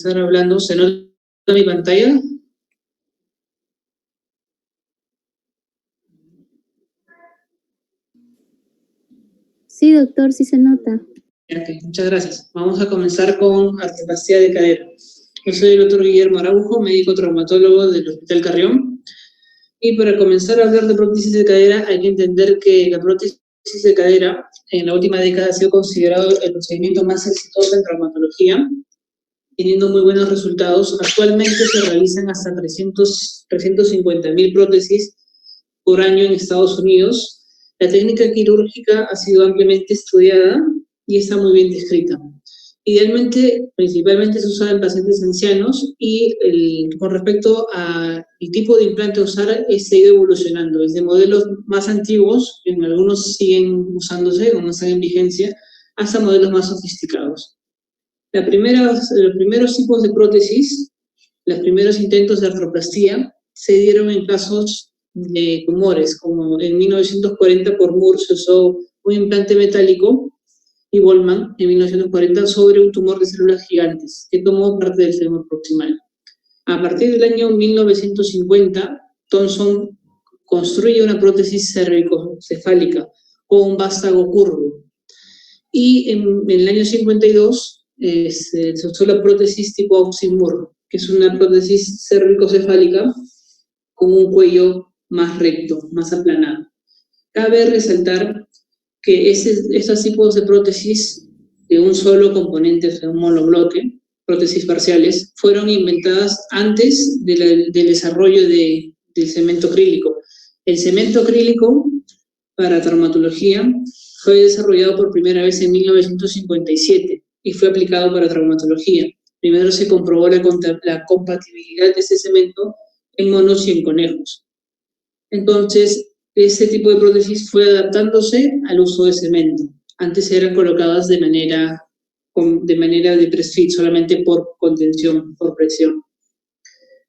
Estar hablando, ¿se nota mi pantalla? Sí, doctor, sí se nota. Okay, muchas gracias. Vamos a comenzar con artroplastía de cadera. Yo soy el doctor Guillermo Araujo, médico traumatólogo del Hospital Carrión. Y para comenzar a hablar de prótesis de cadera, hay que entender que la prótesis de cadera en la última década ha sido considerado el procedimiento más exitoso en traumatología, teniendo muy buenos resultados. Actualmente se realizan hasta 350.000 prótesis por año en Estados Unidos. La técnica quirúrgica ha sido ampliamente estudiada y está muy bien descrita. Idealmente, principalmente se usa en pacientes ancianos y con respecto al tipo de implante a usar, se ha ido evolucionando desde modelos más antiguos, en algunos siguen usándose, no están en vigencia, hasta modelos más sofisticados. Los primeros tipos de prótesis, los primeros intentos de artroplastía, se dieron en casos de tumores, como en 1940 por Moore se usó un implante metálico y Bollman en 1940 sobre un tumor de células gigantes que tomó parte del fémur proximal. A partir del año 1950, Thomson construye una prótesis cervicocefálica o un vástago curvo. Y en el año 52 se usó la prótesis tipo Oxy-Moore, que es una prótesis cervicocefálica con un cuello más recto, más aplanado. Cabe resaltar que estos tipos de prótesis de un solo componente, o sea, un monobloque, prótesis parciales, fueron inventadas antes del desarrollo del cemento acrílico. El cemento acrílico para traumatología fue desarrollado por primera vez en 1957 y fue aplicado para traumatología. Primero se comprobó la compatibilidad de ese cemento en monos y en conejos. Entonces, ese tipo de prótesis fue adaptándose al uso de cemento. Antes eran colocadas de manera de press-fit, solamente por contención, por presión.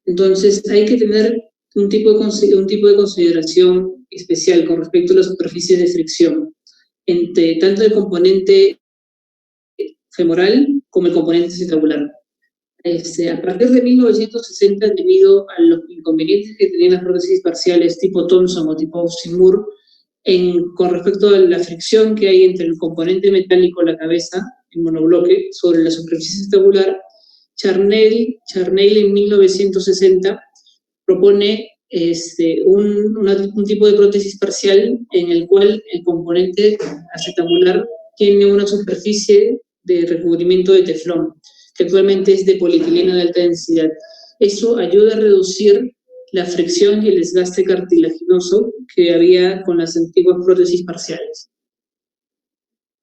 Entonces, hay que tener un tipo de consideración especial con respecto a las superficies de fricción, entre tanto el componente femoral como el componente acetabular. A partir de 1960, debido a los inconvenientes que tenían las prótesis parciales tipo Thomson o tipo Oxy-Moore, con respecto a la fricción que hay entre el componente metálico, la cabeza, en monobloque, sobre la superficie acetabular, Charney en 1960 propone un tipo de prótesis parcial en el cual el componente acetabular tiene una superficie de recubrimiento de teflón, que actualmente es de polietileno de alta densidad. Eso ayuda a reducir la fricción y el desgaste cartilaginoso que había con las antiguas prótesis parciales.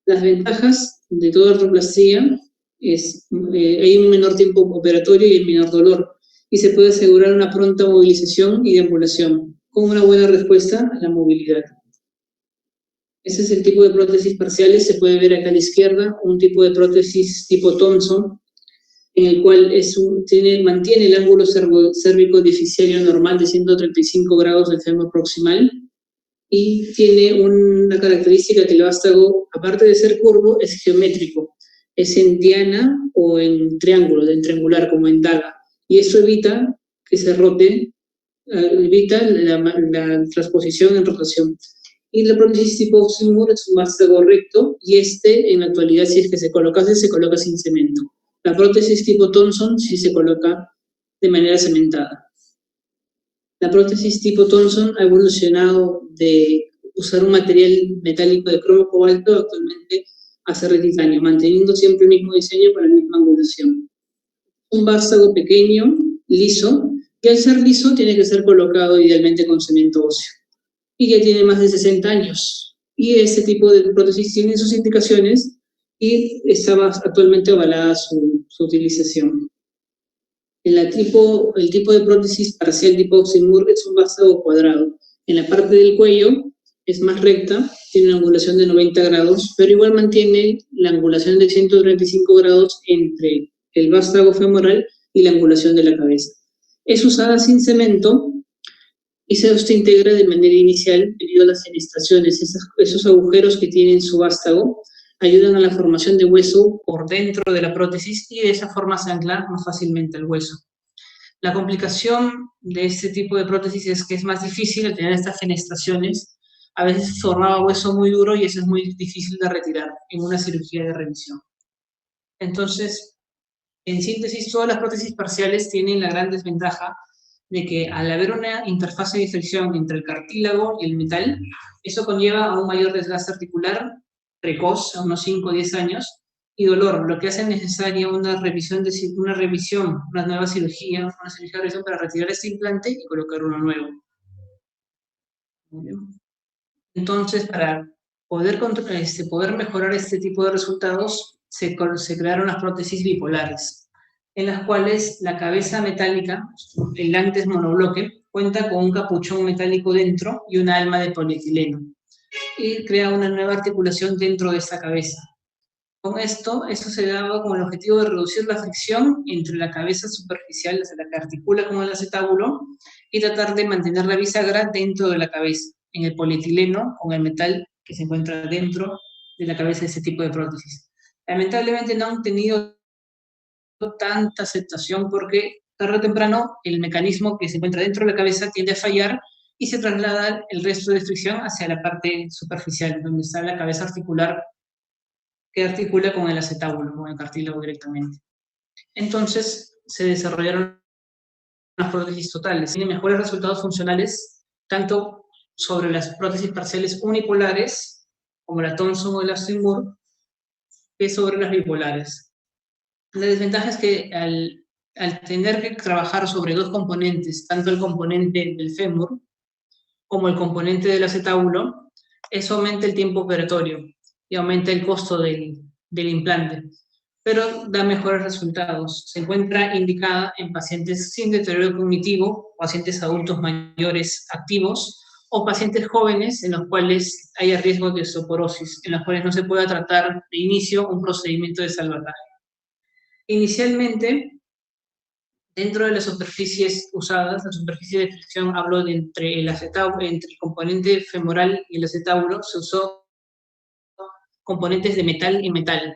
Las ventajas de toda artroplastía hay un menor tiempo operatorio y el menor dolor, y se puede asegurar una pronta movilización y deambulación, con una buena respuesta a la movilidad. Ese es el tipo de prótesis parciales. Se puede ver acá a la izquierda un tipo de prótesis tipo Thomson, en el cual mantiene el ángulo cérvico-dificiario normal de 135 grados del fémur proximal, y tiene una característica que el vástago, aparte de ser curvo, es geométrico. Es en diana o en triángulo, en triangular, como en daga. Y eso evita que se rote, evita la transposición en rotación. Y la prótesis tipo Oxy-Moore es un vástago recto, y en la actualidad, si es que se coloca sin cemento. La prótesis tipo Thomson sí se coloca de manera cementada. La prótesis tipo Thomson ha evolucionado de usar un material metálico de cromo cobalto actualmente a ser de titanio, manteniendo siempre el mismo diseño con la misma angulación. Un vástago pequeño, liso, y al ser liso tiene que ser colocado idealmente con cemento óseo. Y ya tiene más de 60 años. Y este tipo de prótesis tiene sus indicaciones y está actualmente avalada su utilización. El tipo de prótesis parcial tipo Oxy-Moore es un vástago cuadrado. En la parte del cuello es más recta, tiene una angulación de 90 grados, pero igual mantiene la angulación de 135 grados entre el vástago femoral y la angulación de la cabeza. Es usada sin cemento y se integra de manera inicial debido a las fenestraciones, esos agujeros que tiene en su vástago, ayudan a la formación de hueso por dentro de la prótesis y de esa forma se ancla más fácilmente al hueso. La complicación de este tipo de prótesis es que es más difícil al tener estas fenestraciones. A veces formaba hueso muy duro y eso es muy difícil de retirar en una cirugía de revisión. Entonces, en síntesis, todas las prótesis parciales tienen la gran desventaja de que al haber una interfase de fricción entre el cartílago y el metal, eso conlleva a un mayor desgaste articular precoz, a unos 5 o 10 años, y dolor, lo que hace necesaria una revisión, una nueva cirugía, una cirugía de revisión para retirar este implante y colocar uno nuevo. Entonces, para poder mejorar este tipo de resultados, se crearon las prótesis bipolares, en las cuales la cabeza metálica, el antes monobloque, cuenta con un capuchón metálico dentro y una alma de polietileno, y crea una nueva articulación dentro de esta cabeza. Con esto, eso se daba con el objetivo de reducir la fricción entre la cabeza superficial, o sea, la que articula con el acetábulo, y tratar de mantener la bisagra dentro de la cabeza, en el polietileno, con el metal que se encuentra dentro de la cabeza de ese tipo de prótesis. Lamentablemente no han tenido tanta aceptación porque tarde o temprano el mecanismo que se encuentra dentro de la cabeza tiende a fallar y se traslada el resto de fricción hacia la parte superficial, donde está la cabeza articular que articula con el acetábulo, con el cartílago directamente. Entonces se desarrollaron las prótesis totales. Tienen mejores resultados funcionales tanto sobre las prótesis parciales unipolares, como la Thompson o la Seymour, que sobre las bipolares. La desventaja es que al tener que trabajar sobre dos componentes, tanto el componente del fémur como el componente del acetábulo, eso aumenta el tiempo operatorio y aumenta el costo del implante, pero da mejores resultados. Se encuentra indicada en pacientes sin deterioro cognitivo, pacientes adultos mayores activos o pacientes jóvenes en los cuales haya riesgo de osteoporosis, en los cuales no se pueda tratar de inicio un procedimiento de salvataje. Inicialmente, dentro de las superficies usadas, la superficie de fricción, hablo de entre el componente femoral y el acetábulo, se usó componentes de metal y metal,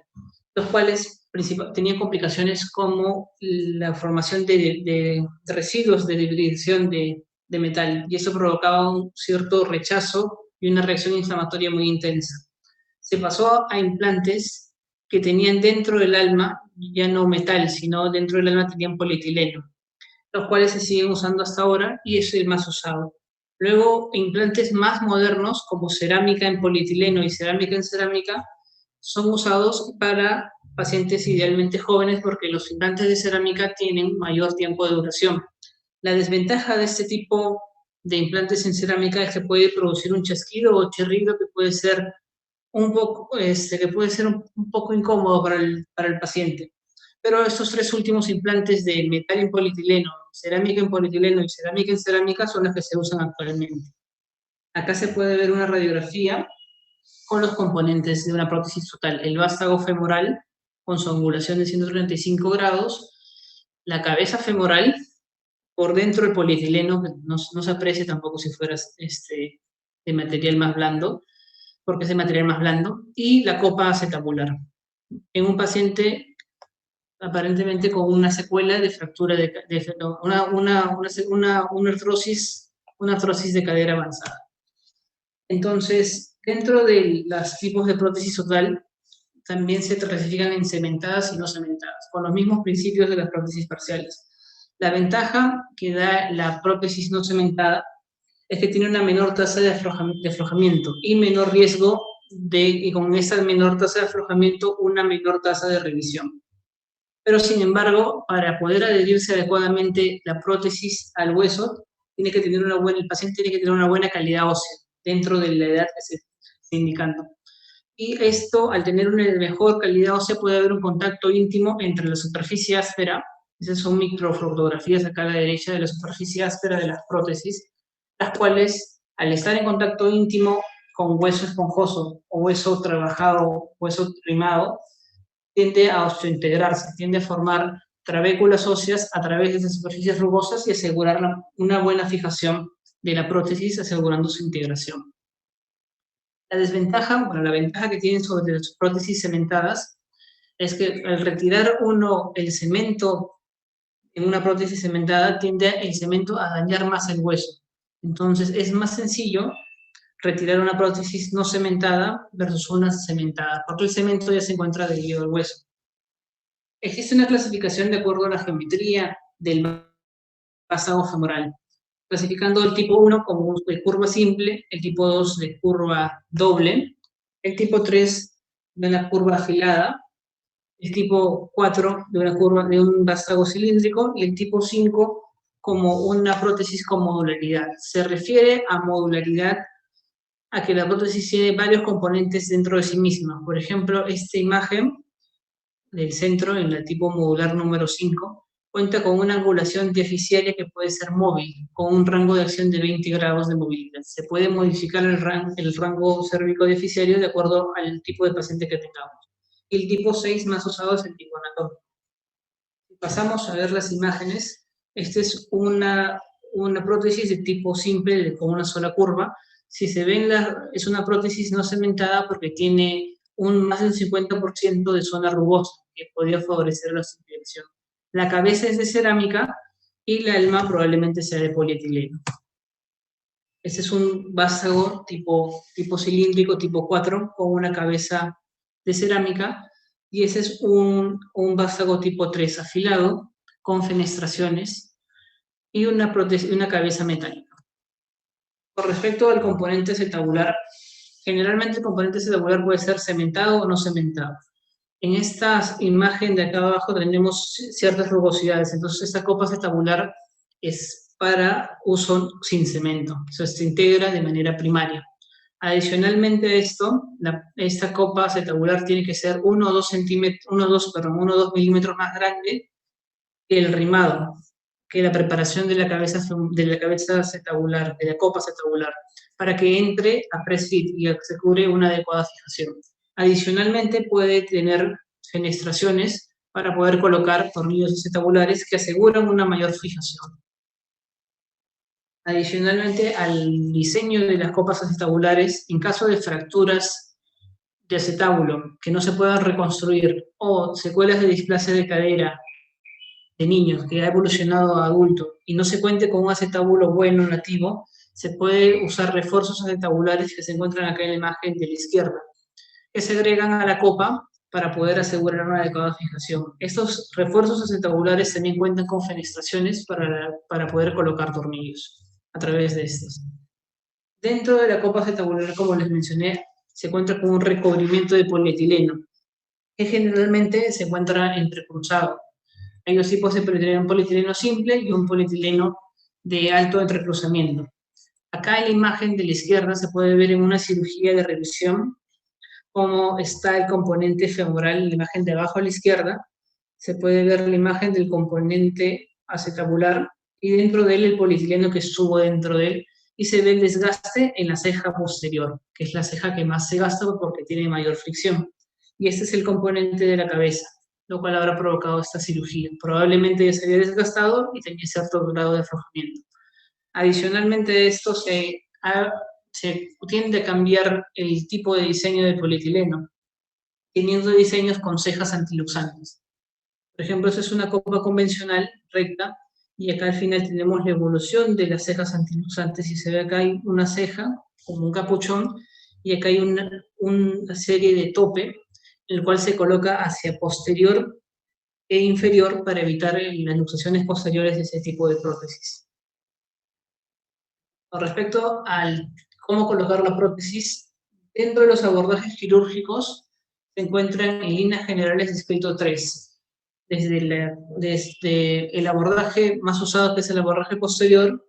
los cuales tenían complicaciones como la formación de residuos de degradación de metal, y eso provocaba un cierto rechazo y una reacción inflamatoria muy intensa. Se pasó a implantes que tenían dentro del alma, ya no metal, sino dentro del alma tenían polietileno, los cuales se siguen usando hasta ahora y es el más usado. Luego, implantes más modernos, como cerámica en polietileno y cerámica en cerámica, son usados para pacientes idealmente jóvenes porque los implantes de cerámica tienen mayor tiempo de duración. La desventaja de este tipo de implantes en cerámica es que puede producir un chasquido o chirrido que puede ser un poco incómodo para el paciente. Pero estos tres últimos implantes de metal en polietileno, cerámica en polietileno y cerámica en cerámica son los que se usan actualmente. Acá se puede ver una radiografía con los componentes de una prótesis total. El vástago femoral con su angulación de 135 grados, la cabeza femoral, por dentro el polietileno, que no se aprecia tampoco si fuera de material más blando, porque es de material más blando, y la copa acetabular. En un paciente aparentemente con una secuela de fractura una artrosis de cadera avanzada. Entonces, dentro de los tipos de prótesis total, también se clasifican en cementadas y no cementadas, con los mismos principios de las prótesis parciales. La ventaja que da la prótesis no cementada es que tiene una menor tasa de aflojamiento y menor riesgo y con esa menor tasa de aflojamiento, una menor tasa de revisión. Pero, sin embargo, para poder adherirse adecuadamente la prótesis al hueso, el paciente tiene que tener una buena calidad ósea dentro de la edad que se está indicando. Y esto, al tener una mejor calidad ósea, puede haber un contacto íntimo entre la superficie áspera, esas son microfotografías acá a la derecha de la superficie áspera de las prótesis, las cuales, al estar en contacto íntimo con hueso esponjoso o hueso trabajado, hueso limado, tiende a osteointegrarse, tiende a formar trabéculas óseas a través de esas superficies rugosas y asegurar una buena fijación de la prótesis, asegurando su integración. La desventaja, bueno, la ventaja que tienen sobre las prótesis cementadas es que al retirar el cemento en una prótesis cementada, tiende el cemento a dañar más el hueso. Entonces, es más sencillo retirar una prótesis no cementada versus una cementada, porque el cemento ya se encuentra adherido al hueso. Existe una clasificación de acuerdo a la geometría del vástago femoral, clasificando el tipo 1 como de curva simple, el tipo 2 de curva doble, el tipo 3 de una curva afilada, el tipo 4 de una curva de un vástago cilíndrico y el tipo 5 como una prótesis con modularidad. Se refiere a modularidad a que la prótesis tiene varios componentes dentro de sí misma. Por ejemplo, esta imagen del centro, en el tipo modular número 5, cuenta con una angulación diaficiaria que puede ser móvil, con un rango de acción de 20 grados de movilidad. Se puede modificar el rango cérvico diaficiario de acuerdo al tipo de paciente que tengamos. Y el tipo 6 más usado es el tipo anatómico. Si pasamos a ver las imágenes, esta es una prótesis de tipo simple con una sola curva. Si se ven, es una prótesis no cementada porque tiene más del 50% de zona rugosa, que podría favorecer la subdirección. La cabeza es de cerámica y la alma probablemente sea de polietileno. Este es un vástago tipo cilíndrico, tipo 4, con una cabeza de cerámica, y ese es un vástago tipo 3 afilado, con fenestraciones, y una cabeza metálica. Con respecto al componente acetabular, generalmente el componente acetabular puede ser cementado o no cementado. En esta imagen de acá abajo tenemos ciertas rugosidades, entonces esta copa acetabular es para uso sin cemento, se integra de manera primaria. Adicionalmente a esto, esta copa acetabular tiene que ser 1 o 2 milímetros más grande que el rimado, que la preparación de la cabeza acetabular, de la copa acetabular, para que entre a press fit y se cure una adecuada fijación. Adicionalmente puede tener fenestraciones para poder colocar tornillos acetabulares que aseguran una mayor fijación. Adicionalmente al diseño de las copas acetabulares, en caso de fracturas de acetábulo que no se puedan reconstruir o secuelas de displasia de cadera de niños que ha evolucionado a adulto y no se cuente con un acetábulo bueno nativo, se puede usar refuerzos acetabulares que se encuentran acá en la imagen de la izquierda, que se agregan a la copa para poder asegurar una adecuada fijación. Estos refuerzos acetabulares también cuentan con fenestraciones para poder colocar tornillos a través de estos. Dentro de la copa acetabular, como les mencioné, se cuenta con un recubrimiento de polietileno, que generalmente se encuentra entrecruzado. Hay dos tipos de polietileno, un polietileno simple y un polietileno de alto entrecruzamiento. Acá en la imagen de la izquierda se puede ver en una cirugía de revisión cómo está el componente femoral. En la imagen de abajo a la izquierda se puede ver la imagen del componente acetabular y dentro de él el polietileno que estuvo dentro de él, y se ve el desgaste en la ceja posterior, que es la ceja que más se gasta porque tiene mayor fricción. Y este es el componente de la cabeza, lo cual habrá provocado esta cirugía. Probablemente ya se había desgastado y tenía cierto grado de aflojamiento. Adicionalmente de esto se tiende a cambiar el tipo de diseño del polietileno, teniendo diseños con cejas antiluxantes. Por ejemplo, esta es una copa convencional recta y acá al final tenemos la evolución de las cejas antiluxantes y se ve acá hay una ceja como un capuchón y acá hay una serie de tope el cual se coloca hacia posterior e inferior para evitar las luxaciones posteriores de ese tipo de prótesis. Con respecto al cómo colocar la prótesis, dentro de los abordajes quirúrgicos se encuentran en líneas generales descrito 3. Desde el abordaje más usado, que es el abordaje posterior,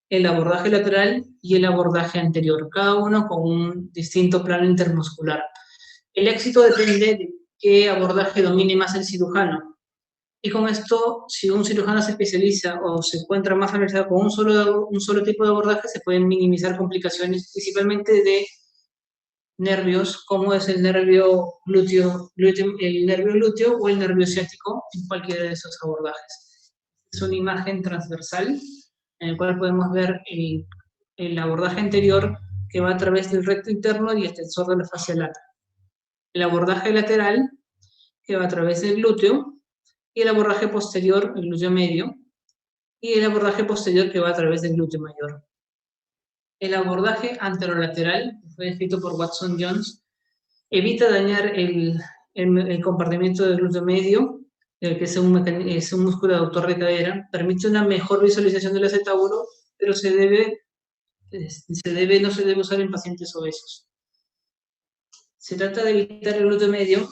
el abordaje lateral y el abordaje anterior, cada uno con un distinto plano intermuscular. El éxito depende de qué abordaje domine más el cirujano. Y con esto, si un cirujano se especializa o se encuentra más familiarizado con un solo tipo de abordaje, se pueden minimizar complicaciones, principalmente de nervios, como es el nervio glúteo o el nervio ciático, en cualquiera de esos abordajes. Es una imagen transversal en la cual podemos ver el abordaje anterior, que va a través del recto interno y el tensor de la fascia lata. El abordaje lateral, que va a través del glúteo, y el abordaje posterior, el glúteo medio, y el abordaje posterior que va a través del glúteo mayor. El abordaje anterolateral, que fue descrito por Watson Jones, evita dañar el compartimiento del glúteo medio, que es un músculo aductor de cadera, permite una mejor visualización del acetábulo, pero no se debe usar en pacientes obesos. Se trata de evitar el glúteo medio.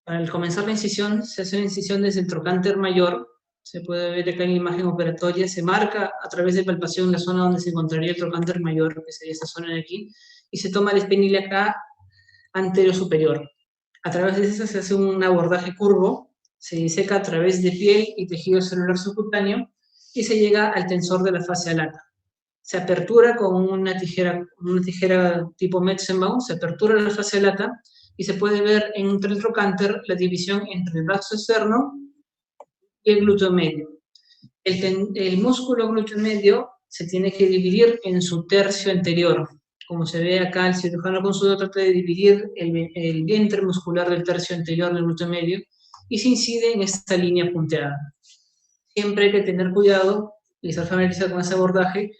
Al comenzar la incisión, se hace una incisión desde el trocánter mayor, se puede ver acá en la imagen operatoria, se marca a través de palpación la zona donde se encontraría el trocánter mayor, que sería esta zona de aquí, y se toma el espinil acá anterior superior. A través de eso se hace un abordaje curvo, se diseca a través de piel y tejido celular subcutáneo, y se llega al tensor de la fascia lata. Se apertura con una tijera tipo Metzenbaum, se apertura la fascia lata, y se puede ver entre el trocánter la división entre el brazo externo y el glúteo medio. El músculo glúteo medio se tiene que dividir en su tercio anterior. Como se ve acá, el cirujano con su dedo trata de dividir el vientre muscular del tercio anterior del glúteo medio y se incide en esta línea punteada. Siempre hay que tener cuidado y estar familiarizado con ese abordaje,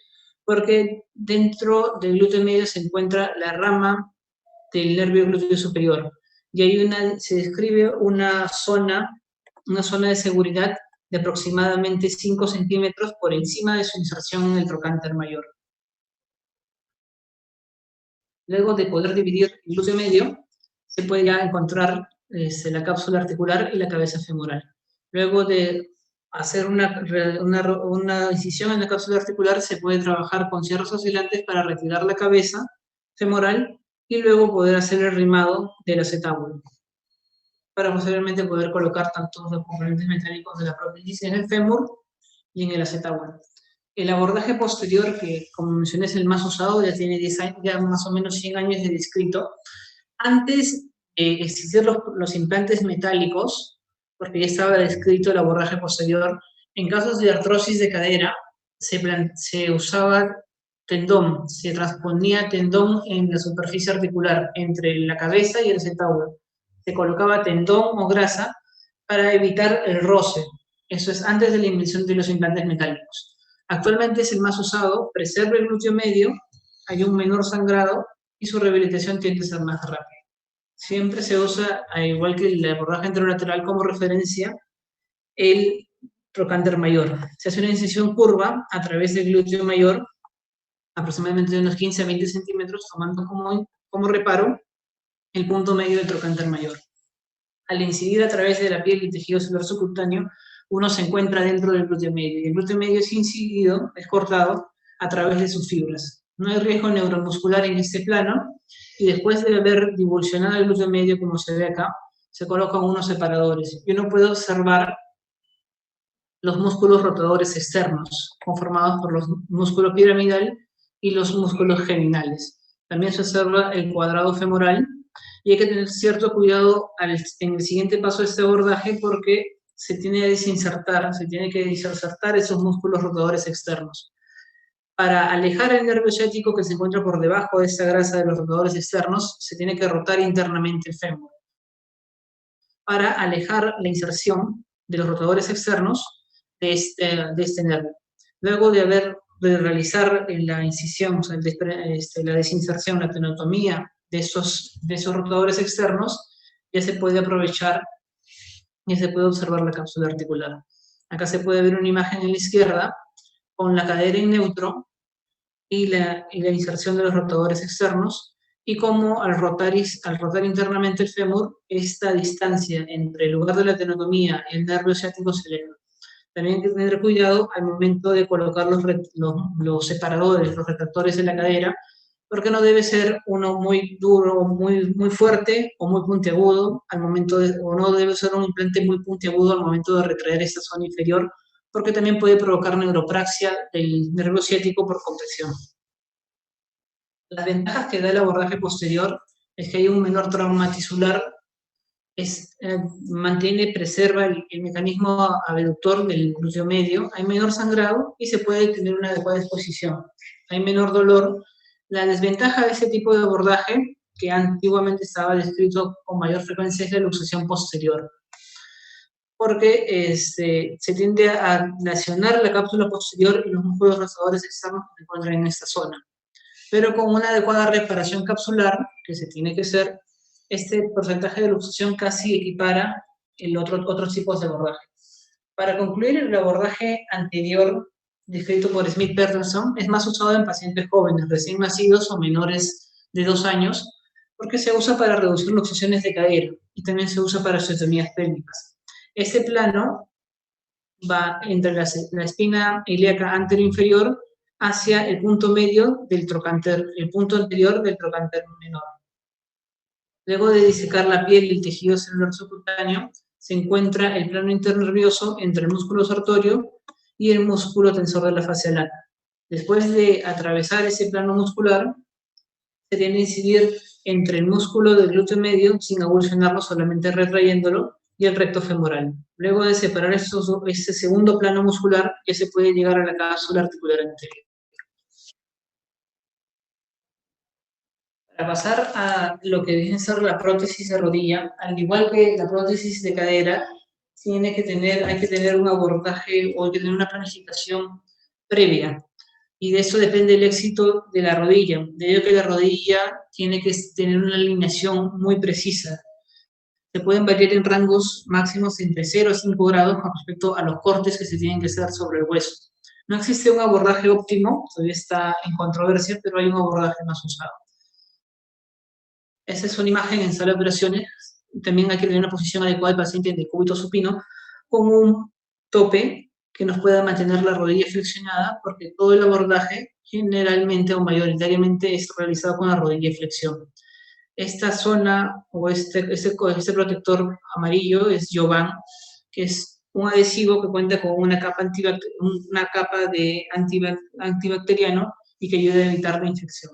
porque dentro del glúteo medio se encuentra la rama del nervio glúteo superior, y hay se describe una zona de seguridad de aproximadamente 5 centímetros por encima de su inserción en el trocánter mayor. Luego de poder dividir el glúteo medio, se puede ya encontrar la cápsula articular y la cabeza femoral. Luego de hacer una incisión en la cápsula articular, se puede trabajar con cierros oscilantes para retirar la cabeza femoral y luego poder hacer el rimado del acetábulo, para posteriormente poder colocar tanto los componentes metálicos de la prótesis en el fémur y en el acetábulo. El abordaje posterior, que como mencioné es el más usado, ya tiene 10 años, ya más o menos 100 años de descrito. Antes de existir los implantes metálicos, porque ya estaba descrito el abordaje posterior, en casos de artrosis de cadera se usaba tendón, se transponía tendón en la superficie articular entre la cabeza y el acetábulo. Se colocaba tendón o grasa para evitar el roce. Eso es antes de la invención de los implantes metálicos. Actualmente es el más usado, preserva el glúteo medio, hay un menor sangrado y su rehabilitación tiende a ser más rápida. Siempre se usa, al igual que el abordaje anterolateral, como referencia el trocánter mayor. Se hace una incisión curva a través del glúteo mayor, aproximadamente de unos 15 a 20 centímetros, tomando como reparo el punto medio del trocánter mayor. Al incidir a través de la piel y tejido celular subcutáneo, uno se encuentra dentro del glúteo medio, y el glúteo medio es incidido, es cortado a través de sus fibras. No hay riesgo neuromuscular en este plano, y después de haber divulsionado el glúteo medio, como se ve acá, se colocan unos separadores, y uno puede observar los músculos rotadores externos, conformados por los músculos piramidal y los músculos geminales. También se observa el cuadrado femoral, y hay que tener cierto cuidado en el siguiente paso de este abordaje, porque se tiene que desinsertar esos músculos rotadores externos. Para alejar el nervio ciático que se encuentra por debajo de esta grasa de los rotadores externos, se tiene que rotar internamente el fémur. Para alejar la inserción de los rotadores externos de este nervio. Luego de realizar la incisión, o sea, la desinserción, la tenotomía de esos rotadores externos, ya se puede aprovechar y se puede observar la cápsula articular. Acá se puede ver una imagen en la izquierda con la cadera en neutro y la inserción de los rotadores externos, y cómo al rotar internamente el fémur, esta distancia entre el lugar de la tenotomía y el nervio ciático se eleva. También hay que tener cuidado al momento de colocar los separadores, los retractores de la cadera, porque no debe ser uno muy duro, muy fuerte o muy puntiagudo o no debe ser un implante muy puntiagudo al momento de retraer esta zona inferior, porque también puede provocar neuropraxia del nervio ciático por compresión. Las ventajas que da el abordaje posterior es que hay un menor trauma tisular, preserva el mecanismo abductor del glúteo medio, hay menor sangrado y se puede tener una adecuada exposición. Hay menor dolor La desventaja de ese tipo de abordaje, que antiguamente estaba descrito con mayor frecuencia, es la luxación posterior, porque se tiende a lesionar la cápsula posterior y los músculos rozadores externos que se encuentran en esta zona. Pero con una adecuada reparación capsular, que se tiene que hacer, este porcentaje de luxación casi equipara otros tipos de abordaje. Para concluir, el abordaje anterior, descrito por Smith-Peterson, es más usado en pacientes jóvenes, recién nacidos o menores de 2 años, porque se usa para reducir luxaciones de cadera y también se usa para osteotomías pélvicas. Este plano va entre la espina ilíaca anterior-inferior hacia el punto medio del trocánter, el punto anterior del trocánter menor. Luego de disecar la piel y el tejido celular subcutáneo, se encuentra el plano internervioso entre el músculo sartorio y el músculo tensor de la fascia lata. Después de atravesar ese plano muscular, se tiene que incidir entre el músculo del glúteo medio, sin avulsionarlo, solamente retrayéndolo, y el recto femoral. Luego de separar ese segundo plano muscular, ya se puede llegar a la cápsula articular anterior. Para pasar a lo que viene a ser la prótesis de rodilla, al igual que la prótesis de cadera, hay que tener un abordaje o hay que tener una planificación previa. Y de eso depende el éxito de la rodilla. De ello que la rodilla tiene que tener una alineación muy precisa. Se pueden variar en rangos máximos entre 0 a 5 grados con respecto a los cortes que se tienen que hacer sobre el hueso. No existe un abordaje óptimo, todavía está en controversia, pero hay un abordaje más usado. Esa es una imagen en sala de operaciones. También hay que tener una posición adecuada del paciente en decúbito supino, con un tope que nos pueda mantener la rodilla flexionada, porque todo el abordaje generalmente o mayoritariamente es realizado con la rodilla en flexión. Esta zona o este protector amarillo es Jovan, que es un adhesivo que cuenta con una capa de antibacteriano y que ayuda a evitar la infección.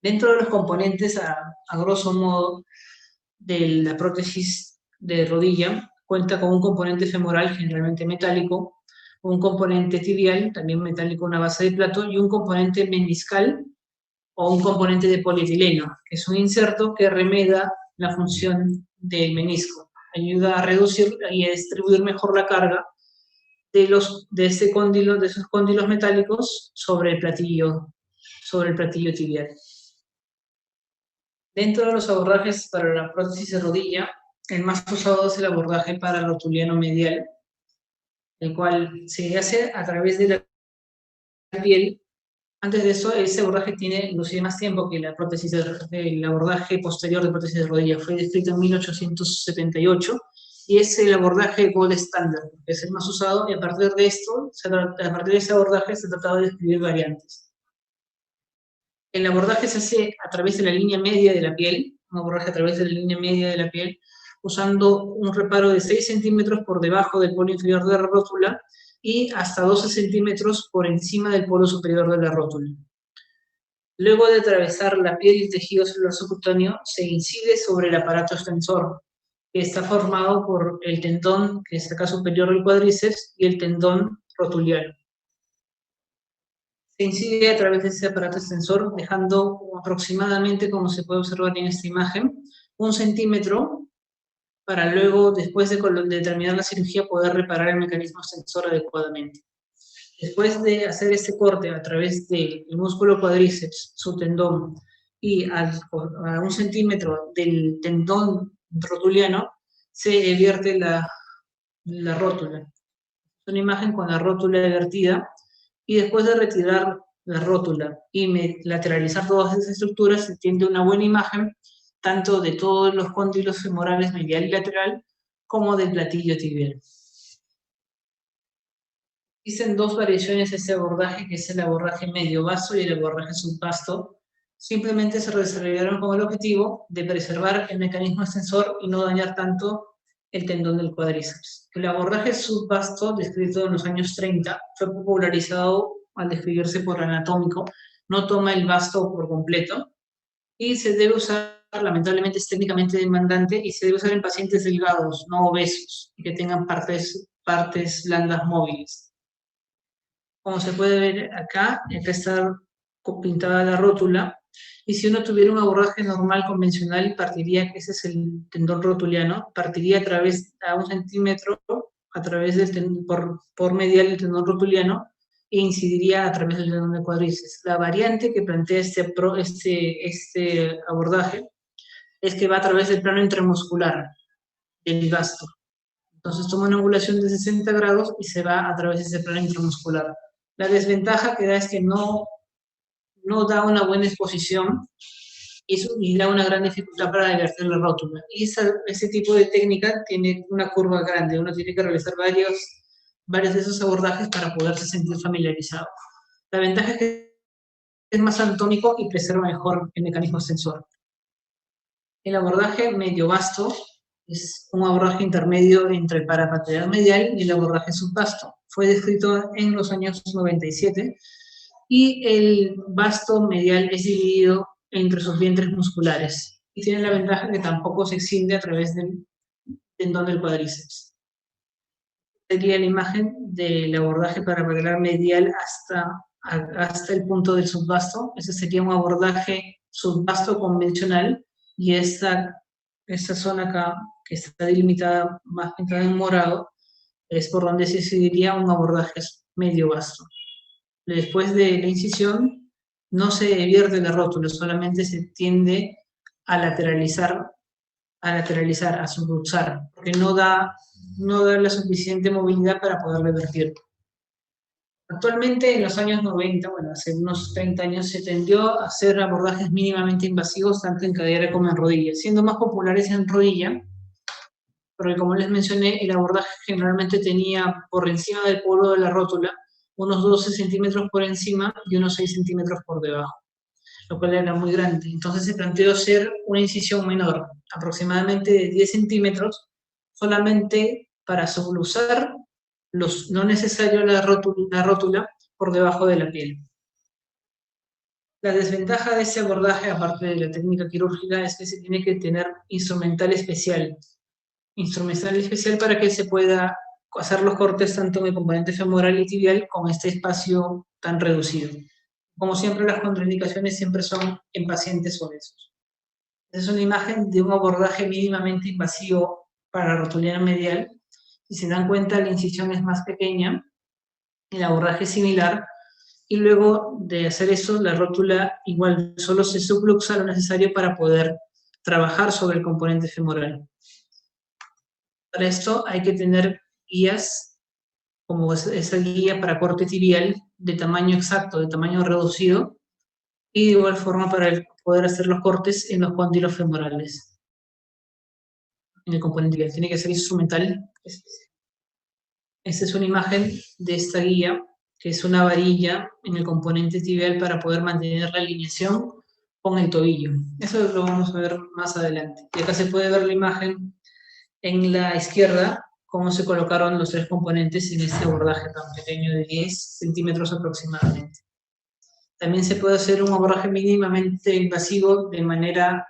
Dentro de los componentes, a grosso modo, de la prótesis de rodilla, cuenta con un componente femoral generalmente metálico, un componente tibial, también metálico, una base de plato, y un componente meniscal o un componente de polietileno, que es un inserto que remeda la función del menisco. Ayuda a reducir y a distribuir mejor la carga de esos cóndilos metálicos sobre el platillo tibial. Dentro de los abordajes para la prótesis de rodilla, el más usado es el abordaje para el rotuliano medial, el cual se hace a través de la piel. Antes de eso, ese abordaje tiene inclusive más tiempo que la prótesis el abordaje posterior de prótesis de rodilla. Fue descrito en 1878 y es el abordaje gold standard, que es el más usado, y a partir de ese abordaje se ha tratado de describir variantes. El abordaje se hace a través de la línea media de la piel, un abordaje a través de la línea media de la piel, usando un reparo de 6 centímetros por debajo del polo inferior de la rótula y hasta 12 centímetros por encima del polo superior de la rótula. Luego de atravesar la piel y el tejido celular subcutáneo, se incide sobre el aparato extensor, que está formado por el tendón, que es acá superior del cuádriceps, y el tendón rotuliano. Se incide a través de ese aparato extensor, dejando aproximadamente, como se puede observar en esta imagen, 1 centímetro para luego, después de terminar la cirugía, poder reparar el mecanismo extensor adecuadamente. Después de hacer este corte a través del músculo cuádriceps, su tendón, y a 1 centímetro del tendón rotuliano, se vierte la rótula. Es una imagen con la rótula vertida, y después de retirar la rótula y lateralizar todas esas estructuras, se tiene una buena imagen tanto de todos los cóndilos femorales medial y lateral, como del platillo tibial. Existen 2 variaciones de este abordaje, que es el abordaje medio vasto y el abordaje subvasto. Simplemente se desarrollaron con el objetivo de preservar el mecanismo extensor y no dañar tanto el tendón del cuádriceps. El abordaje subvasto, descrito en los años 30, fue popularizado al describirse por anatómico, no toma el vasto por completo, y se debe usar, lamentablemente es técnicamente demandante, y se debe usar en pacientes delgados, no obesos, y que tengan partes blandas móviles. Como se puede ver acá está pintada la rótula, y si uno tuviera un abordaje normal, convencional, partiría, ese es el tendón rotuliano, partiría a 1 centímetro, a través del por medial del tendón rotuliano, e incidiría a través del tendón de cuádriceps. La variante que plantea este abordaje es que va a través del plano intramuscular del vasto. Entonces toma una angulación de 60 grados y se va a través de ese plano intramuscular. La desventaja que da es que no da una buena exposición y da una gran dificultad para divertir la rótula. Y ese tipo de técnica tiene una curva grande, uno tiene que realizar varios de esos abordajes para poderse sentir familiarizado. La ventaja es que es más anatómico y preserva mejor el mecanismo sensor. El abordaje medio vasto es un abordaje intermedio entre el parapatelar medial y el abordaje subvasto. Fue descrito en los años 97 y el vasto medial es dividido entre sus vientres musculares y tiene la ventaja que tampoco se extiende a través del tendón del cuádriceps. Sería la imagen del abordaje parapatelar medial hasta el punto del subvasto. Ese sería un abordaje subvasto convencional, y esta zona acá, que está delimitada, más pintada en morado, es por donde se seguiría un abordaje medio vasto. Después de la incisión, no se vierte la rótula, solamente se tiende a lateralizar, a subluxar, porque no da la suficiente movilidad para poderle vertir. Actualmente, en los años 90, bueno, hace unos 30 años, se tendió a hacer abordajes mínimamente invasivos tanto en cadera como en rodilla, siendo más populares en rodilla, porque como les mencioné, el abordaje generalmente tenía por encima del polo de la rótula unos 12 centímetros por encima y unos 6 centímetros por debajo, lo cual era muy grande. Entonces se planteó hacer una incisión menor, aproximadamente de 10 centímetros, solamente para subluxar no necesario la rótula por debajo de la piel. La desventaja de ese abordaje, aparte de la técnica quirúrgica, es que se tiene que tener instrumental especial para que se pueda hacer los cortes tanto en el componente femoral y tibial con este espacio tan reducido. Como siempre, las contraindicaciones siempre son en pacientes obesos. Es una imagen de un abordaje mínimamente invasivo para rotuliano medial. Si se dan cuenta, la incisión es más pequeña, el abordaje es similar, y luego de hacer eso, la rótula igual solo se subluxa lo necesario para poder trabajar sobre el componente femoral. Para esto hay que tener guías, como esa guía para corte tibial, de tamaño exacto, de tamaño reducido, y de igual forma para poder hacer los cortes en los cóndilos femorales. En el componente tibial tiene que ser instrumental. Esta es una imagen de esta guía, que es una varilla en el componente tibial para poder mantener la alineación con el tobillo. Eso lo vamos a ver más adelante. Y acá se puede ver la imagen en la izquierda, cómo se colocaron los 3 componentes en este abordaje tan pequeño de 10 centímetros aproximadamente. También se puede hacer un abordaje mínimamente invasivo de manera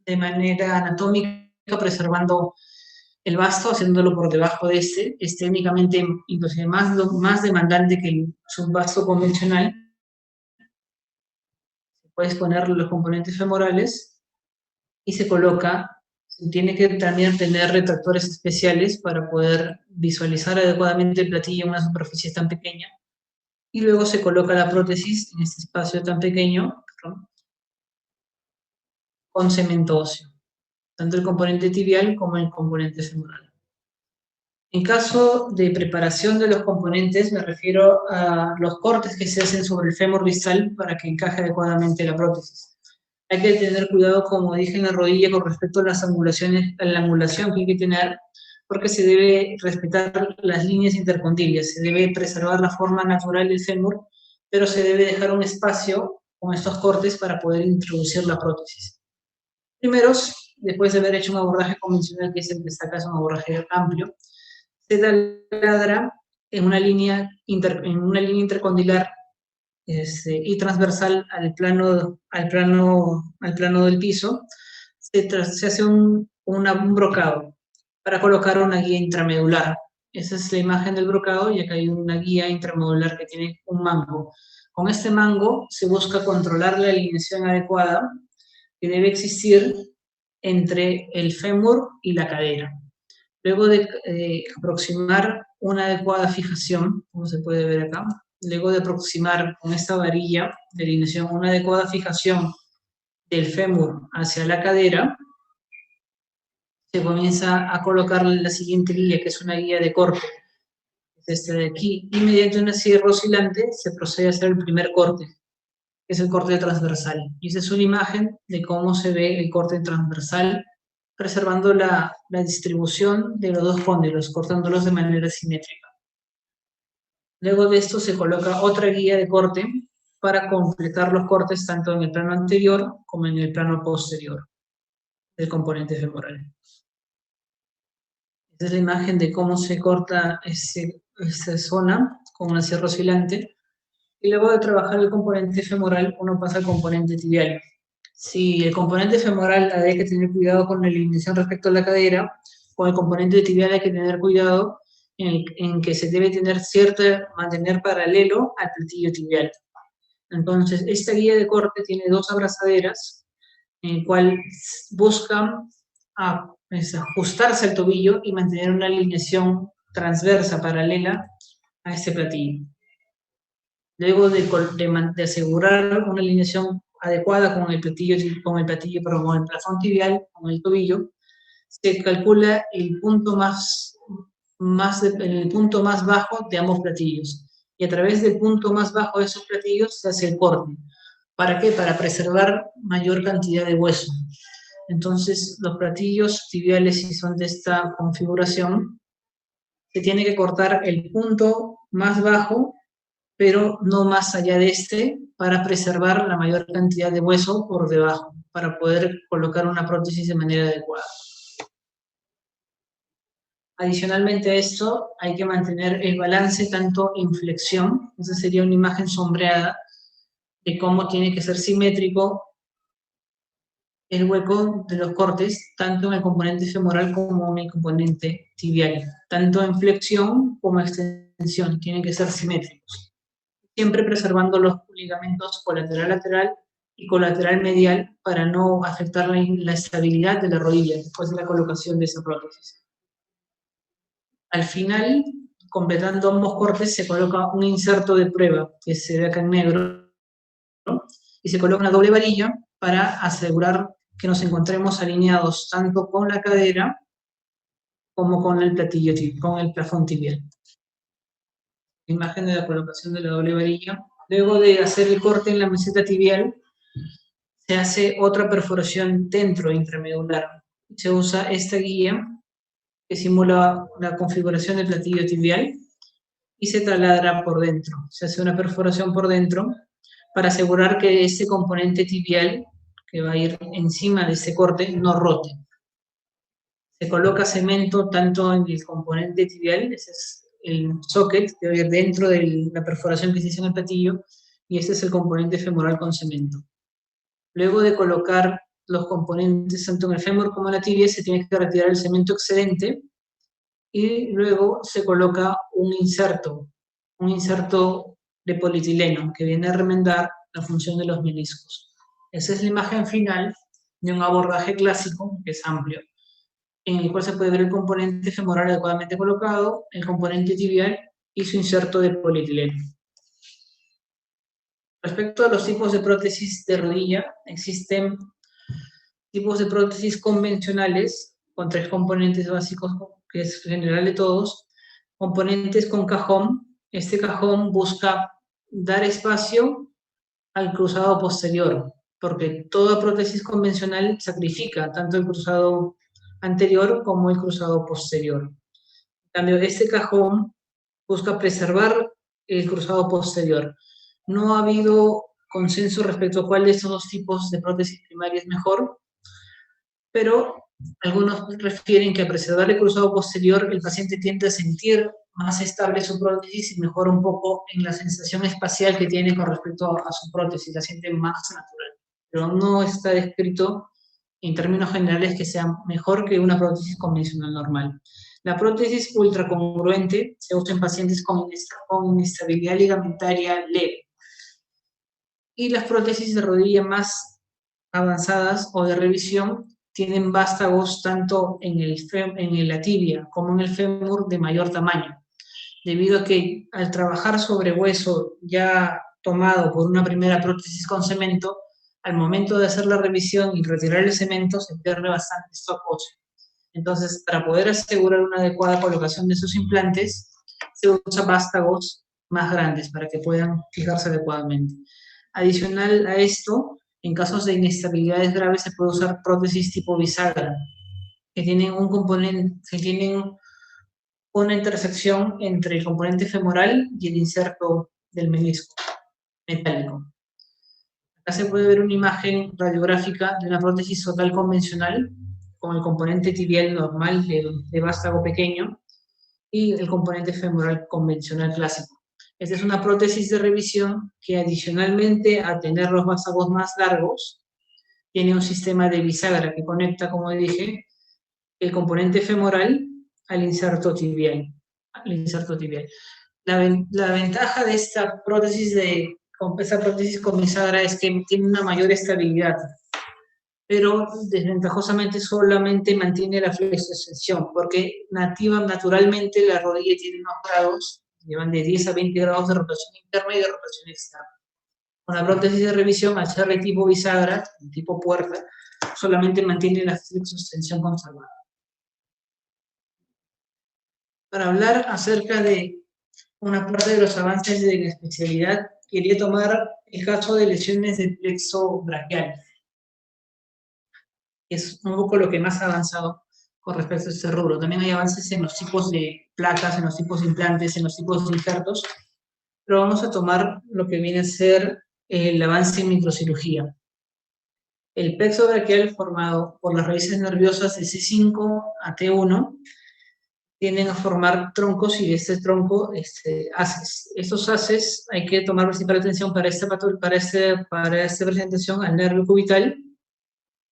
anatómica, preservando el vasto, haciéndolo por debajo de este. Es técnicamente inclusive más demandante que el subvasto convencional. Puedes poner los componentes femorales y se coloca. Tiene que también tener retractores especiales para poder visualizar adecuadamente el platillo en una superficie tan pequeña. Y luego se coloca la prótesis en este espacio tan pequeño, con cemento óseo, tanto el componente tibial como el componente femoral. En caso de preparación de los componentes, me refiero a los cortes que se hacen sobre el fémur distal para que encaje adecuadamente la prótesis. Hay que tener cuidado, como dije, en la rodilla con respecto a las angulaciones, a la angulación que hay que tener, porque se debe respetar las líneas intercondylias, se debe preservar la forma natural del fémur, pero se debe dejar un espacio con estos cortes para poder introducir la prótesis. Primero, después de haber hecho un abordaje convencional, que es el que está acá, es un abordaje amplio, se taladra en una línea intercondylar y transversal al plano del piso. Se hace un brocado para colocar una guía intramedular. Esa es la imagen del brocado, y acá hay una guía intramedular que tiene un mango. Con este mango se busca controlar la alineación adecuada que debe existir entre el fémur y la cadera. Luego de aproximar una adecuada fijación, como se puede ver acá, luego de aproximar con esta varilla de alineación una adecuada fijación del fémur hacia la cadera, se comienza a colocar la siguiente guía, que es una guía de corte, es esta de aquí, y mediante una sierra oscilante se procede a hacer el primer corte, que es el corte transversal. Y esa es una imagen de cómo se ve el corte transversal, preservando la distribución de los dos cóndilos, cortándolos de manera simétrica. Luego de esto se coloca otra guía de corte para completar los cortes tanto en el plano anterior como en el plano posterior del componente femoral. Esta es la imagen de cómo se corta esa zona con una sierra oscilante. Y luego de trabajar el componente femoral, uno pasa al componente tibial. Si el componente femoral hay que tener cuidado con la alineación respecto a la cadera, con el componente tibial hay que tener cuidado en que se debe tener mantener paralelo al platillo tibial. Entonces, esta guía de corte tiene dos abrazaderas, en el cual buscan ajustarse al tobillo y mantener una alineación transversa, paralela a este platillo. Luego de asegurar una alineación adecuada con el plafón tibial, con el tobillo, se calcula el punto más bajo de ambos platillos. Y a través del punto más bajo de esos platillos se hace el corte. ¿Para qué? Para preservar mayor cantidad de hueso. Entonces, los platillos tibiales, si son de esta configuración, se tiene que cortar el punto más bajo, pero no más allá de este, para preservar la mayor cantidad de hueso por debajo, para poder colocar una prótesis de manera adecuada. Adicionalmente a esto, hay que mantener el balance tanto en flexión, esa sería una imagen sombreada de cómo tiene que ser simétrico el hueco de los cortes, tanto en el componente femoral como en el componente tibial, tanto en flexión como en extensión, tienen que ser simétricos, siempre preservando los ligamentos colateral-lateral y colateral-medial para no afectar la estabilidad de la rodilla después de la colocación de esa prótesis. Al final, completando ambos cortes, se coloca un inserto de prueba, que se ve acá en negro, ¿no? Y se coloca una doble varilla para asegurar que nos encontremos alineados tanto con la cadera como con el platillo, con el plafón tibial. Imagen de la colocación de la doble varilla. Luego de hacer el corte en la meseta tibial, se hace otra perforación dentro intramedular. Se usa esta guía que simula la configuración del platillo tibial y se taladra por dentro. Se hace una perforación por dentro para asegurar que ese componente tibial que va a ir encima de ese corte no rote. Se coloca cemento tanto en el componente tibial, ese es el socket que va a ir dentro de la perforación que se hizo en el platillo, y este es el componente femoral con cemento. Luego de colocar los componentes tanto en el fémur como en la tibia, se tiene que retirar el cemento excedente y luego se coloca un inserto de polietileno que viene a remendar la función de los meniscos. Esa es la imagen final de un abordaje clásico, que es amplio, en el cual se puede ver el componente femoral adecuadamente colocado, el componente tibial y su inserto de polietileno. Respecto a los tipos de prótesis de rodilla, existen tipos de prótesis convencionales con 3 componentes básicos, que es general de todos. Componentes con cajón. Este cajón busca dar espacio al cruzado posterior, porque toda prótesis convencional sacrifica tanto el cruzado anterior como el cruzado posterior. En cambio, este cajón busca preservar el cruzado posterior. No ha habido consenso respecto a cuál de estos dos tipos de prótesis primaria es mejor, pero algunos refieren que al preservar el cruzado posterior el paciente tiende a sentir más estable su prótesis y mejora un poco en la sensación espacial que tiene con respecto a su prótesis, la siente más natural. Pero no está descrito en términos generales que sea mejor que una prótesis convencional normal. La prótesis ultracongruente se usa en pacientes con inestabilidad ligamentaria leve. Y las prótesis de rodilla más avanzadas o de revisión tienen vástagos tanto en la tibia como en el fémur de mayor tamaño, debido a que al trabajar sobre hueso ya tomado por una primera prótesis con cemento, al momento de hacer la revisión y retirar el cemento se pierde bastante stock óseo. Entonces, para poder asegurar una adecuada colocación de sus implantes, se usa vástagos más grandes para que puedan fijarse adecuadamente. Adicional a esto, en casos de inestabilidades graves se puede usar prótesis tipo bisagra, que tienen un componente, que tienen una intersección entre el componente femoral y el inserto del menisco metálico. Acá se puede ver una imagen radiográfica de una prótesis total convencional con el componente tibial normal de vástago pequeño y el componente femoral convencional clásico. Esta es una prótesis de revisión que adicionalmente a tener los vástagos más largos, tiene un sistema de bisagra que conecta, como dije, el componente femoral al inserto tibial. La ventaja de esta prótesis con bisagra es que tiene una mayor estabilidad, pero desventajosamente solamente mantiene la flexoextensión, porque naturalmente la rodilla tiene unos grados, llevan de 10 a 20 grados de rotación interna y de rotación externa. Con la prótesis de revisión, al ser de tipo bisagra, tipo puerta, solamente mantiene la flexoextensión conservada. Para hablar acerca de una parte de los avances de la especialidad, quería tomar el caso de lesiones del plexo braquial. Es un poco lo que más ha avanzado con respecto a este rubro. También hay avances en los tipos de placas, en los tipos de implantes, en los tipos de injertos, pero vamos a tomar lo que viene a ser el avance en microcirugía. El plexo braquial formado por las raíces nerviosas de C5 a T1 tienden a formar troncos y de este tronco haces. Estos haces hay que tomar principal atención para esta presentación al nervio cubital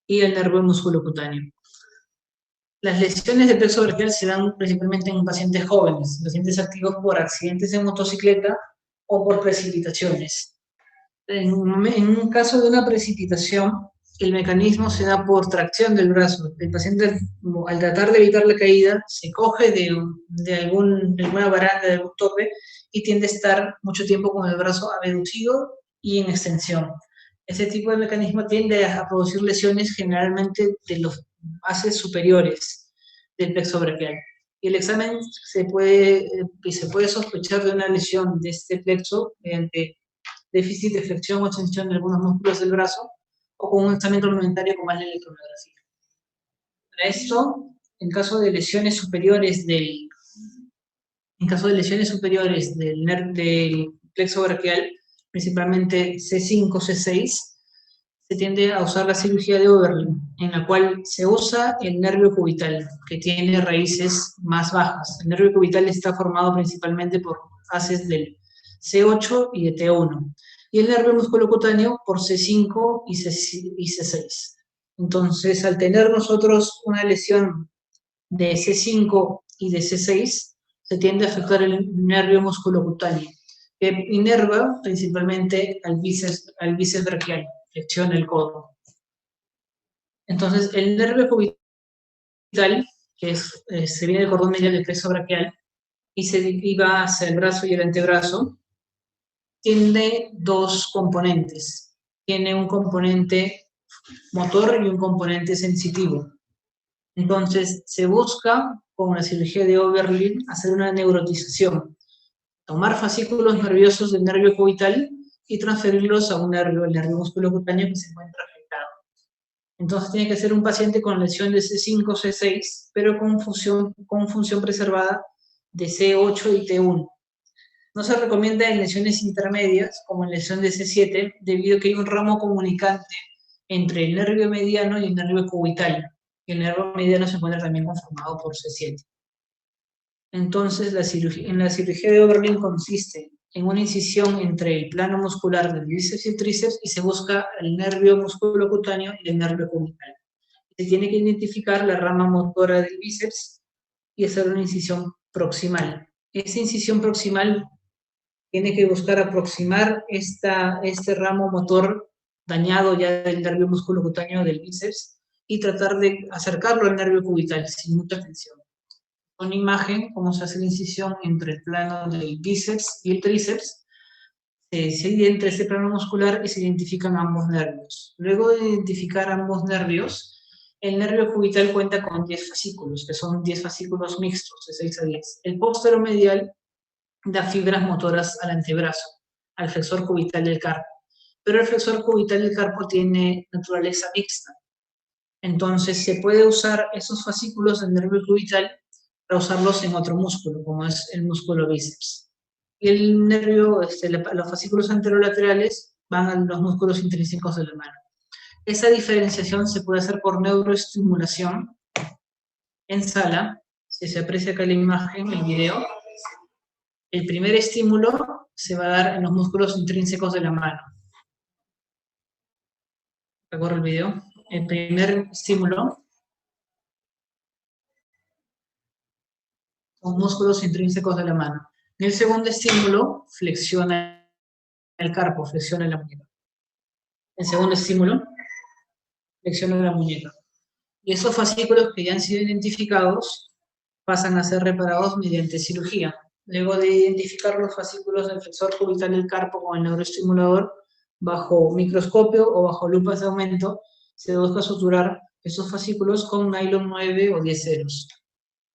y al nervio musculocutáneo. Las lesiones de plexo braquial se dan principalmente en pacientes jóvenes, pacientes activos por accidentes de motocicleta o por precipitaciones. En un caso de una precipitación, el mecanismo se da por tracción del brazo. El paciente, al tratar de evitar la caída, se coge de alguna baranda, de algún tope, y tiende a estar mucho tiempo con el brazo abducido y en extensión. Ese tipo de mecanismo tiende a producir lesiones generalmente de los haces superiores del plexo braquial. Y el examen se puede sospechar de una lesión de este plexo mediante déficit de flexión o extensión de algunos músculos del brazo, o con un examen complementario como es la electromiografía. Para esto, en caso de lesiones superiores del plexo braquial, principalmente C5, C6, se tiende a usar la cirugía de Oberlin, en la cual se usa el nervio cubital, que tiene raíces más bajas. El nervio cubital está formado principalmente por haces del C8 y de T1, y el nervio musculocutáneo por C5 y C6. Entonces, al tener nosotros una lesión de C5 y de C6, se tiende a afectar el nervio musculocutáneo, que inerva principalmente al bíceps braquial, flexiona el codo. Entonces, el nervio cubital, que se viene del cordón medial del plexo braquial y se deriva hacia el brazo y el antebrazo, tiene dos componentes. Tiene un componente motor y un componente sensitivo. Entonces, se busca, con la cirugía de Oberlin, hacer una neurotización. Tomar fascículos nerviosos del nervio cubital y transferirlos a el nervio musculocutáneo que se encuentra afectado. Entonces, tiene que ser un paciente con lesión de C5, C6, pero con función preservada de C8 y T1. No se recomienda en lesiones intermedias, como en lesión de C7, debido a que hay un ramo comunicante entre el nervio mediano y el nervio cubital. El nervio mediano se encuentra también conformado por C7. Entonces, en la cirugía de Oberlin consiste en una incisión entre el plano muscular del bíceps y el tríceps y se busca el nervio musculocutáneo y el nervio cubital. Se tiene que identificar la rama motora del bíceps y hacer una incisión proximal. Esa incisión proximal tiene que buscar aproximar este ramo motor dañado ya del nervio musculocutáneo del bíceps y tratar de acercarlo al nervio cubital sin mucha tensión. Una imagen, cómo se hace la incisión entre el plano del bíceps y el tríceps, se entre ese plano muscular y se identifican ambos nervios. Luego de identificar ambos nervios, el nervio cubital cuenta con 10 fascículos, que son 10 fascículos mixtos, de 6 a 10. El posteromedial da fibras motoras al antebrazo, al flexor cubital del carpo. Pero el flexor cubital del carpo tiene naturaleza mixta. Entonces se puede usar esos fascículos del nervio cubital para usarlos en otro músculo, como es el músculo bíceps. Y el nervio, los fascículos anterolaterales van a los músculos intrínsecos de la mano. Esa diferenciación se puede hacer por neuroestimulación en sala. Si se aprecia acá la imagen, el video, el primer estímulo se va a dar en los músculos intrínsecos de la mano. Recorro el video. El primer estímulo son músculos intrínsecos de la mano. En el segundo estímulo, flexiona el carpo, flexiona la muñeca. El segundo estímulo, flexiona la muñeca. Y esos fascículos que ya han sido identificados pasan a ser reparados mediante cirugía. Luego de identificar los fascículos del flexor cubital del carpo con el neuroestimulador, bajo microscopio o bajo lupas de aumento, se busca suturar esos fascículos con nylon 9 o 10 ceros.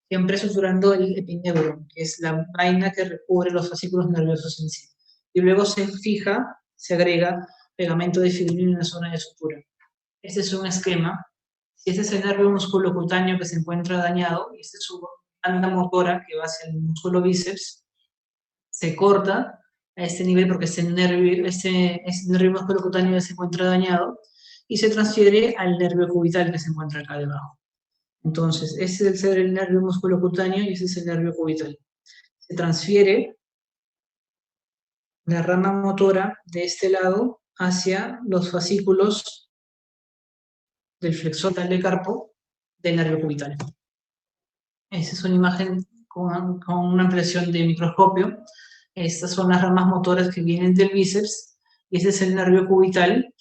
Siempre suturando el epineuro, que es la vaina que recubre los fascículos nerviosos en sí. Y luego se fija, se agrega pegamento de fibrina en la zona de sutura. Este es un esquema. Si este es el nervio musculocutáneo que se encuentra dañado, y esta es su banda motora que va hacia el músculo bíceps, se corta a este nivel porque este nervio musculocutáneo se encuentra dañado y se transfiere al nervio cubital que se encuentra acá debajo. Entonces, ese es el nervio musculocutáneo y ese es el nervio cubital. Se transfiere la rama motora de este lado hacia los fascículos del flexor del carpo del nervio cubital. Esa es una imagen con una ampliación de microscopio. Estas son las ramas motoras que vienen del bíceps, y ese es el nervio cubital,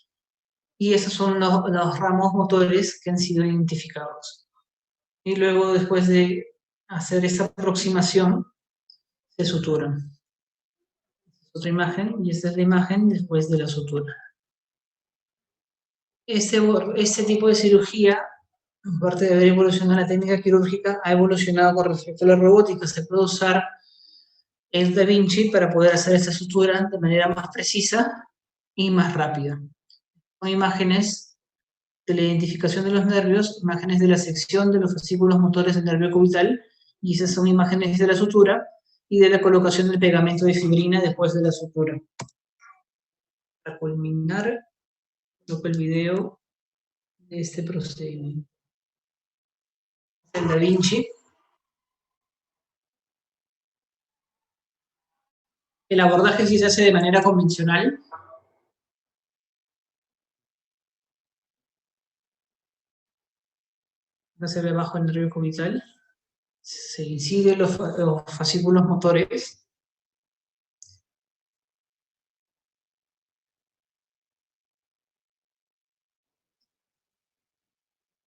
y esos son los ramos motores que han sido identificados. Y luego, después de hacer esta aproximación, se suturan. Otra imagen, y esta es la imagen después de la sutura. Este tipo de cirugía, aparte de haber evolucionado la técnica quirúrgica, ha evolucionado con respecto a la robótica. Se puede usar el Da Vinci para poder hacer esta sutura de manera más precisa y más rápida. Son imágenes de la identificación de los nervios, imágenes de la sección de los fascículos motores del nervio cubital, y esas son imágenes de la sutura y de la colocación del pegamento de fibrina después de la sutura. Para culminar, coloco el video de este procedimiento. El Da Vinci. El abordaje sí se hace de manera convencional. Acá se ve bajo el nervio cubital. Se inciden los fascículos motores.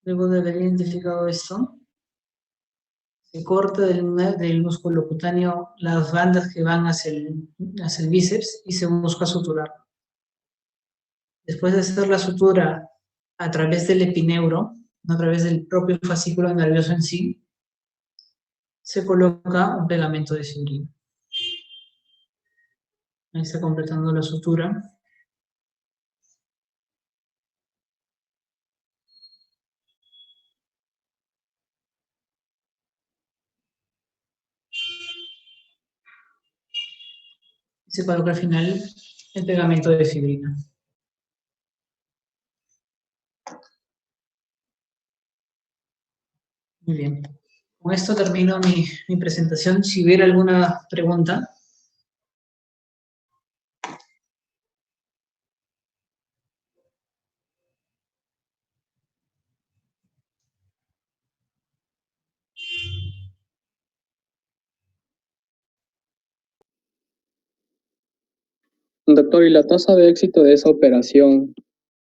Luego de haber identificado esto, se corta del músculo cutáneo las bandas que van hacia el bíceps y se busca suturar. Después de hacer la sutura a través del epineuro, a través del propio fascículo nervioso en sí, se coloca un pegamento de fibrina. Ahí está completando la sutura. Se coloca al final el pegamento de fibrina. Muy bien. Con esto termino mi presentación. Si hubiera alguna pregunta. Doctor, ¿y la tasa de éxito de esa operación